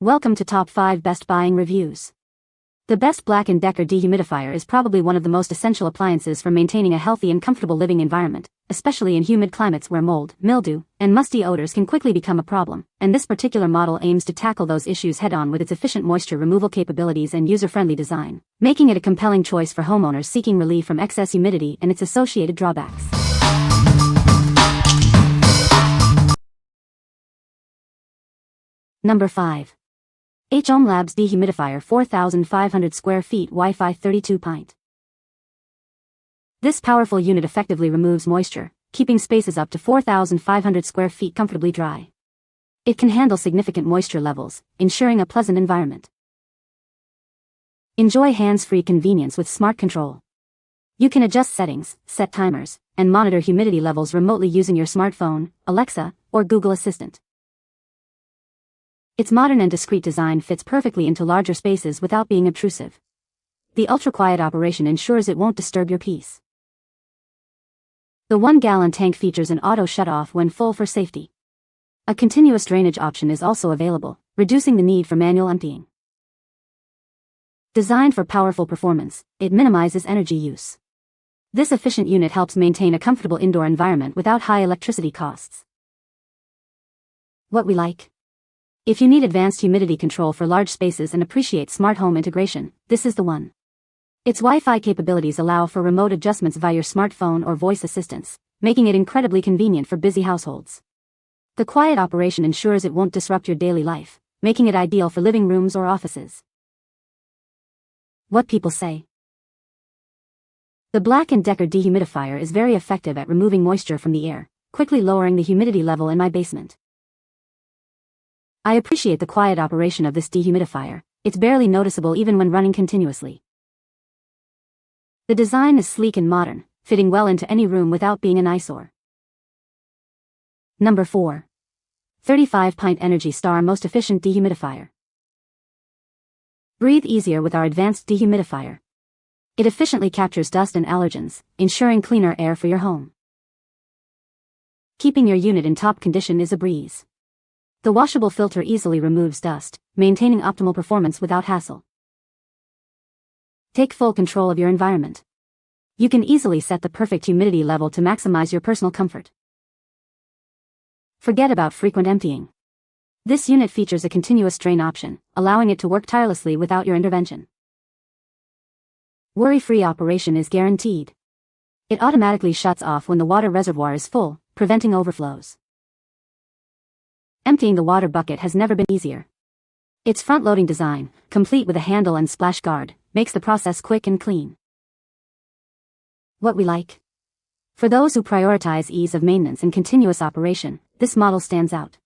Welcome to Top 5 Best Buying Reviews. The best Black & Decker dehumidifier is probably one of the most essential appliances for maintaining a healthy and comfortable living environment, especially in humid climates where mold, mildew, and musty odors can quickly become a problem, and this particular model aims to tackle those issues head-on with its efficient moisture removal capabilities and user-friendly design, making it a compelling choice for homeowners seeking relief from excess humidity and its associated drawbacks. Number 5. hOmeLabs Dehumidifier 4,500 square feet Wi-Fi 32 Pint. This powerful unit effectively removes moisture, keeping spaces up to 4,500 square feet comfortably dry. It can handle significant moisture levels, ensuring a pleasant environment. Enjoy hands-free convenience with smart control. You can adjust settings, set timers, and monitor humidity levels remotely using your smartphone, Alexa, or Google Assistant. Its modern and discreet design fits perfectly into larger spaces without being obtrusive. The ultra-quiet operation ensures it won't disturb your peace. The 1-gallon tank features an auto shut-off when full for safety. A continuous drainage option is also available, reducing the need for manual emptying. Designed for powerful performance, it minimizes energy use. This efficient unit helps maintain a comfortable indoor environment without high electricity costs. What we like. If you need advanced humidity control for large spaces and appreciate smart home integration, this is the one. Its Wi-Fi capabilities allow for remote adjustments via your smartphone or voice assistants, making it incredibly convenient for busy households. The quiet operation ensures it won't disrupt your daily life, making it ideal for living rooms or offices. What people say. The Black & Decker Dehumidifier is very effective at removing moisture from the air, quickly lowering the humidity level in my basement. I appreciate the quiet operation of this dehumidifier. It's barely noticeable even when running continuously. The design is sleek and modern, fitting well into any room without being an eyesore. Number 4. 35 Pint Energy Star Most Efficient Dehumidifier. Breathe easier with our advanced dehumidifier. It efficiently captures dust and allergens, ensuring cleaner air for your home. Keeping your unit in top condition is a breeze. The washable filter easily removes dust, maintaining optimal performance without hassle. Take full control of your environment. You can easily set the perfect humidity level to maximize your personal comfort. Forget about frequent emptying. This unit features a continuous drain option, allowing it to work tirelessly without your intervention. Worry-free operation is guaranteed. It automatically shuts off when the water reservoir is full, preventing overflows. Emptying the water bucket has never been easier. Its front-loading design, complete with a handle and splash guard, makes the process quick and clean. What we like. For those who prioritize ease of maintenance and continuous operation, this model stands out.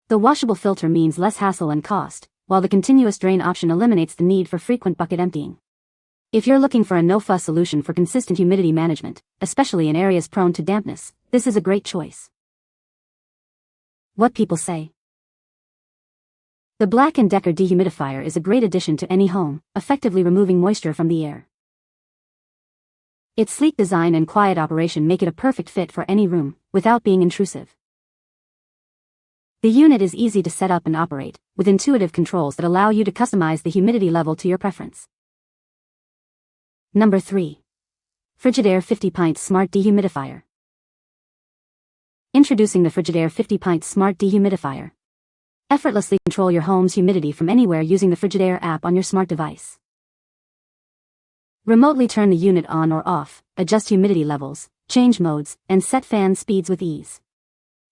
The washable filter means less hassle and cost, while the continuous drain option eliminates the need for frequent bucket emptying. If you're looking for a no-fuss solution for consistent humidity management, especially in areas prone to dampness, this is a great choice. What people say. The Black & Decker Dehumidifier is a great addition to any home, effectively removing moisture from the air. Its sleek design and quiet operation make it a perfect fit for any room, without being intrusive. The unit is easy to set up and operate, with intuitive controls that allow you to customize the humidity level to your preference. Number 3. Frigidaire 50 Pint Smart Dehumidifier. Introducing the Frigidaire 50 Pint Smart Dehumidifier. Effortlessly control your home's humidity from anywhere using the Frigidaire app on your smart device. Remotely turn the unit on or off, adjust humidity levels, change modes, and set fan speeds with ease.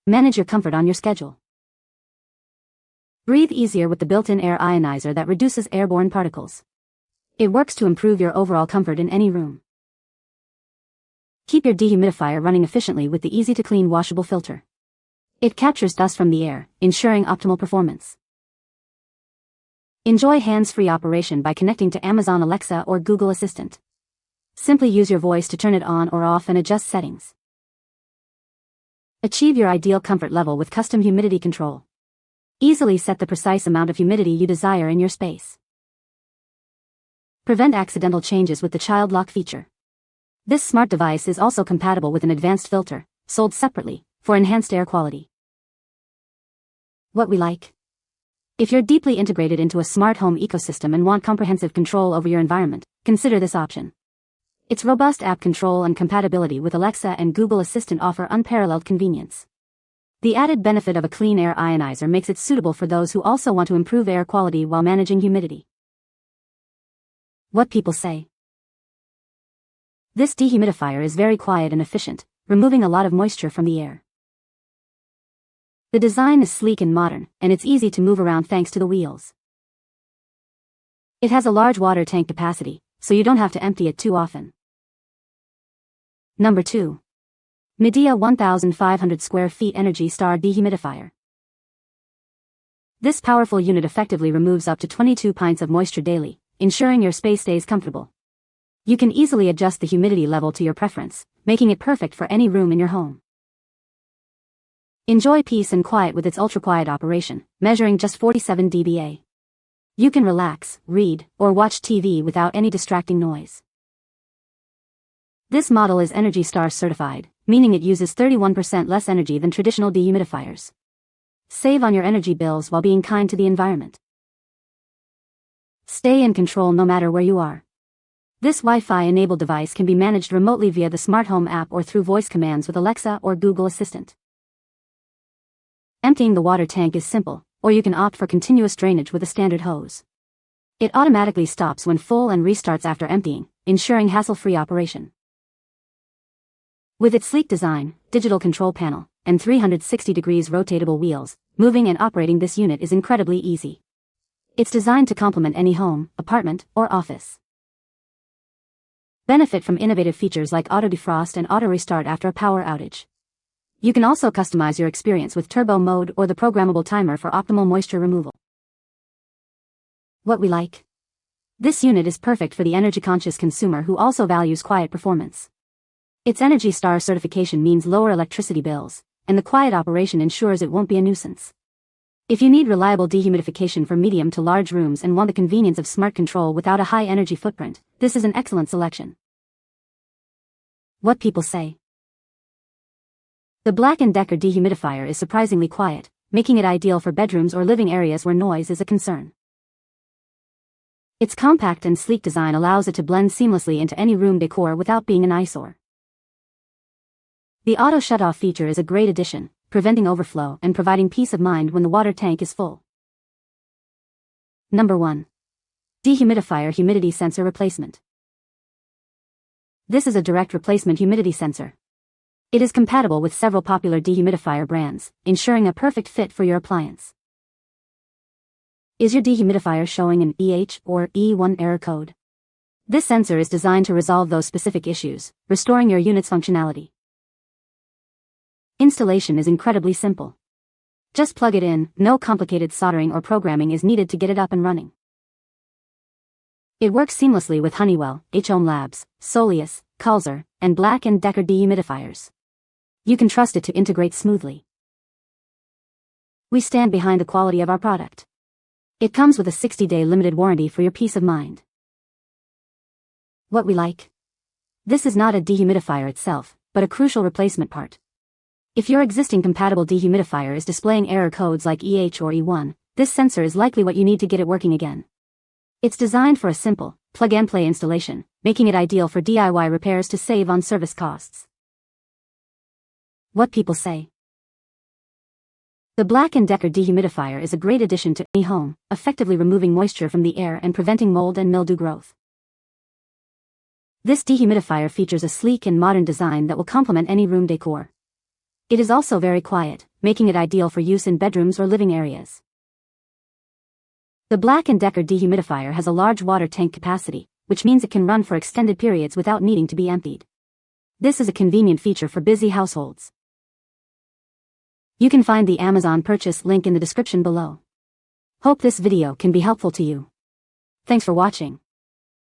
Manage your comfort on your schedule. Breathe easier with the built-in air ionizer that reduces airborne particles. It works to improve your overall comfort in any room. Keep your dehumidifier running efficiently with the easy-to-clean washable filter. It captures dust from the air, ensuring optimal performance. Enjoy hands-free operation by connecting to Amazon Alexa or Google Assistant. Simply use your voice to turn it on or off and adjust settings. Achieve your ideal comfort level with custom humidity control. Easily set the precise amount of humidity you desire in your space. Prevent accidental changes with the child lock feature. This smart device is also compatible with an advanced filter, sold separately, for enhanced air quality. What we like. If you're deeply integrated into a smart home ecosystem and want comprehensive control over your environment, consider this option. Its robust app control and compatibility with Alexa and Google Assistant offer unparalleled convenience. The added benefit of a clean air ionizer makes it suitable for those who also want to improve air quality while managing humidity. What people say. This dehumidifier is very quiet and efficient, removing a lot of moisture from the air. The design is sleek and modern, and it's easy to move around thanks to the wheels. It has a large water tank capacity, so you don't have to empty it too often. Number 2. Midea 1500 square feet Energy Star Dehumidifier. This powerful unit effectively removes up to 22 pints of moisture daily, ensuring your space stays comfortable. You can easily adjust the humidity level to your preference, making it perfect for any room in your home. Enjoy peace and quiet with its ultra-quiet operation, measuring just 47 dBA. You can relax, read, or watch TV without any distracting noise. This model is Energy Star certified, meaning it uses 31% less energy than traditional dehumidifiers. Save on your energy bills while being kind to the environment. Stay in control no matter where you are. This Wi-Fi-enabled device can be managed remotely via the Smart Home app or through voice commands with Alexa or Google Assistant. Emptying the water tank is simple, or you can opt for continuous drainage with a standard hose. It automatically stops when full and restarts after emptying, ensuring hassle-free operation. With its sleek design, digital control panel, and 360 degrees rotatable wheels, moving and operating this unit is incredibly easy. It's designed to complement any home, apartment, or office. Benefit from innovative features like auto defrost and auto restart after a power outage. You can also customize your experience with turbo mode or the programmable timer for optimal moisture removal. What we like. This unit is perfect for the energy-conscious consumer who also values quiet performance. Its Energy Star certification means lower electricity bills, and the quiet operation ensures it won't be a nuisance. If you need reliable dehumidification for medium to large rooms and want the convenience of smart control without a high energy footprint, this is an excellent selection. What people say. The Black and Decker Dehumidifier is surprisingly quiet, making it ideal for bedrooms or living areas where noise is a concern. Its compact and sleek design allows it to blend seamlessly into any room decor without being an eyesore. The auto shut-off feature is a great addition, preventing overflow and providing peace of mind when the water tank is full. Number 1. Dehumidifier Humidity Sensor Replacement. This is a direct replacement humidity sensor. It is compatible with several popular dehumidifier brands, ensuring a perfect fit for your appliance. Is your dehumidifier showing an EH or E1 error code? This sensor is designed to resolve those specific issues, restoring your unit's functionality. Installation is incredibly simple. Just plug it in, no complicated soldering or programming is needed to get it up and running. It works seamlessly with Honeywell, hOmeLabs, Soleus, Calzer, and Black and Decker dehumidifiers. You can trust it to integrate smoothly. We stand behind the quality of our product. It comes with a 60-day limited warranty for your peace of mind. What we like. This is not a dehumidifier itself, but a crucial replacement part. If your existing compatible dehumidifier is displaying error codes like EH or E1, this sensor is likely what you need to get it working again. It's designed for a simple, plug-and-play installation, making it ideal for DIY repairs to save on service costs. What people say. The Black and Decker Dehumidifier is a great addition to any home, effectively removing moisture from the air and preventing mold and mildew growth. This dehumidifier features a sleek and modern design that will complement any room decor. It is also very quiet, making it ideal for use in bedrooms or living areas. The Black and Decker Dehumidifier has a large water tank capacity, which means it can run for extended periods without needing to be emptied. This is a convenient feature for busy households. You can find the Amazon purchase link in the description below. Hope this video can be helpful to you. Thanks for watching.